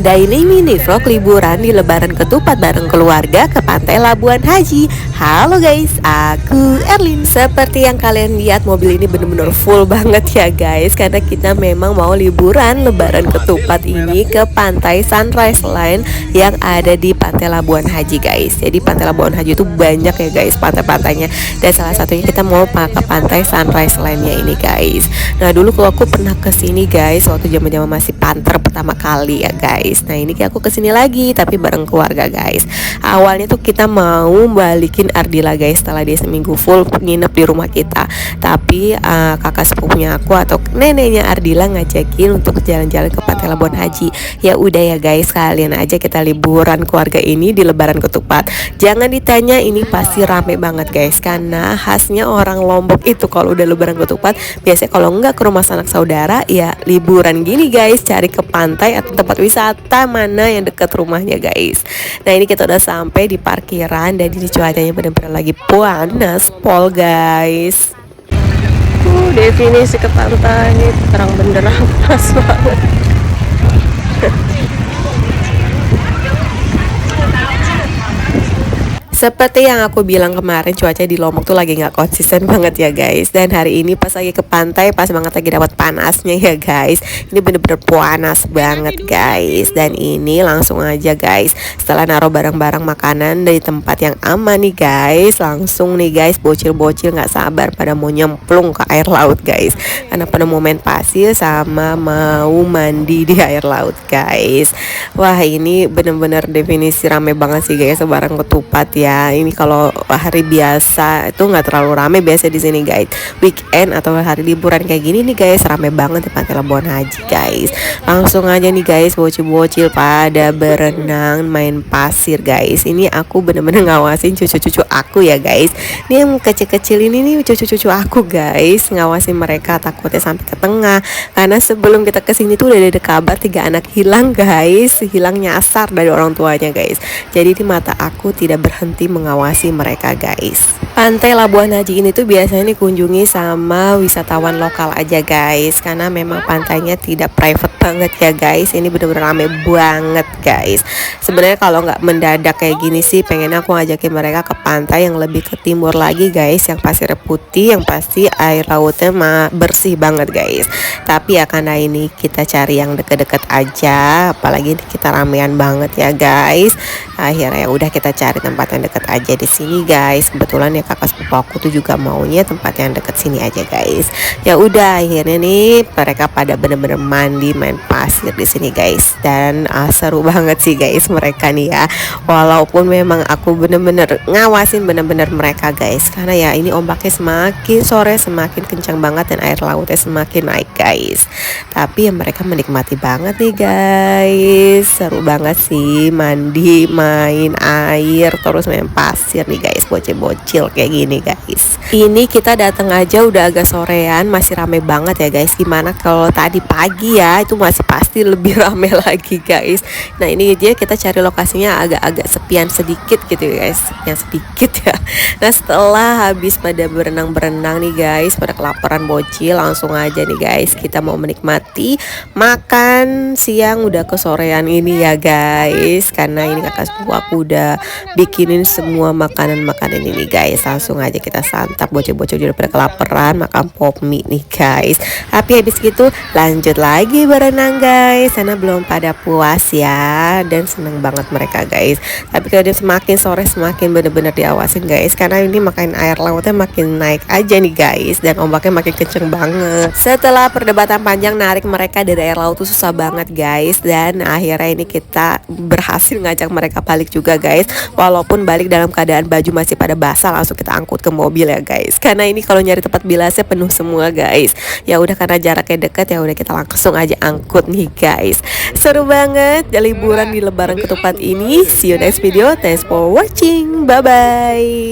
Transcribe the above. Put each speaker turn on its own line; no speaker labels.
Daily Mini Vlog liburan di Lebaran Ketupat bareng keluarga ke Pantai Labuan Haji. Halo guys, aku Erlin. Seperti yang kalian lihat, mobil ini bener-bener full banget ya guys, karena kita memang mau liburan Lebaran Ketupat ini ke Pantai Sunrise Line yang ada di Pantai Labuan Haji guys. Jadi Pantai Labuan Haji itu banyak ya guys pantai-pantainya, dan salah satunya kita mau ke Pantai Sunrise Line-nya ini guys. Nah dulu kalau aku pernah kesini guys, waktu zaman-zaman masih panter pertama kali ya guys. Nah ini aku kesini lagi tapi bareng keluarga guys. Awalnya tuh kita mau balikin Ardila guys setelah dia seminggu full nginep di rumah kita. Tapi kakak sepupunya aku atau neneknya Ardila ngajakin untuk jalan-jalan ke Pantai Labuan Haji. Ya udah ya guys, kalian aja kita liburan keluarga ini di Lebaran Ketupat. Jangan ditanya, ini pasti rame banget guys, karena khasnya orang Lombok itu kalau udah Lebaran Ketupat biasanya kalau enggak ke rumah sanak saudara ya liburan gini guys, cari ke pantai atau tempat wisata mana yang dekat rumahnya guys. Nah ini kita udah sampai di parkiran dan ini cuacanya benar-benar lagi panas pol guys. Definisi ke pantai ini terang benderang panas banget. Seperti yang aku bilang kemarin, cuaca di Lombok tuh lagi nggak konsisten banget ya guys. Dan hari ini pas lagi ke pantai, pas banget lagi dapat panasnya ya guys. Ini bener-bener panas banget guys. Dan ini langsung aja guys, setelah naruh barang-barang makanan dari tempat yang aman nih guys, langsung nih guys bocil-bocil nggak sabar pada mau nyemplung ke air laut guys, karena pada mau main pasir sama mau mandi di air laut guys. Wah ini bener-bener definisi rame banget sih guys Lebaran Ketupat ya. Ini kalau hari biasa itu nggak terlalu rame biasa di sini guys. Weekend atau hari liburan kayak gini nih guys, rame banget di Pantai Labuan Haji guys. Langsung aja nih guys, bocil-bocil pada berenang main pasir guys. Ini aku bener-bener ngawasin cucu-cucu aku ya guys. Ini yang kecil-kecil ini nih cucu-cucu aku guys, ngawasin mereka takutnya sampai ke tengah, karena sebelum kita kesini tuh udah ada kabar 3 anak hilang guys, hilang nyasar dari orang tuanya guys. Jadi di mata aku tidak berhenti mengawasi mereka guys. Pantai Labuan Haji ini tuh biasanya dikunjungi sama wisatawan lokal aja guys, karena memang pantainya tidak private banget ya guys. Ini bener-bener rame banget guys. Sebenarnya kalau nggak mendadak kayak gini sih, pengen aku ngajakin mereka ke pantai yang lebih ke timur lagi guys, yang pasirnya putih, yang pasti air lautnya bersih banget guys. Tapi ya karena ini kita cari yang deket-deket aja, apalagi kita ramean banget ya guys. Akhirnya udah kita cari tempat yang deket aja di sini guys. Kebetulan ya kakak sepupu aku tuh juga maunya tempat yang deket sini aja guys. Ya udah akhirnya nih mereka pada bener-bener mandi main pasir di sini guys. Dan seru banget sih guys mereka nih ya. Walaupun memang aku bener-bener ngawasin bener-bener mereka guys, karena ya ini ombaknya semakin sore semakin kencang banget dan air lautnya semakin naik guys. Tapi ya mereka menikmati banget nih guys. Seru banget sih mandi, main air, terus main pasir nih guys, bocil-bocil kayak gini guys. Ini kita datang aja udah agak sorean, masih rame banget ya guys. Gimana kalau tadi pagi ya, itu masih pasti lebih rame lagi guys. Nah ini dia kita cari lokasinya agak-agak sepian sedikit gitu guys, yang sedikit ya. Nah setelah habis pada berenang-berenang nih guys, pada kelaparan bocil, langsung aja nih guys kita mau menikmati makan siang udah kesorean ini ya guys, karena ini kakak sepupu aku udah bikinin semua makanan-makanan ini guys. Langsung aja kita santap, bocil-bocil udah pada kelaparan, makan pop mie nih guys. Tapi habis gitu lanjut lagi berenang guys, karena belum pada puas ya, dan seneng banget mereka guys. Tapi kalau dia semakin sore semakin bener-bener diawasin guys, karena ini makin air lautnya makin naik aja nih guys, dan ombaknya makin kenceng banget. Setelah perdebatan panjang narik mereka dari air laut tuh susah banget guys, dan akhirnya ini kita berhasil ngajak mereka balik juga guys. Walaupun balik dalam keadaan baju masih pada basah, langsung kita angkut ke mobil ya guys, karena ini kalau nyari tempat bilasnya penuh semua guys. Ya udah karena jaraknya dekat, ya udah kita langsung aja angkut nih guys. Seru banget ya liburan di Lebaran Ketupat ini. See you next video. Thanks for watching. Bye bye.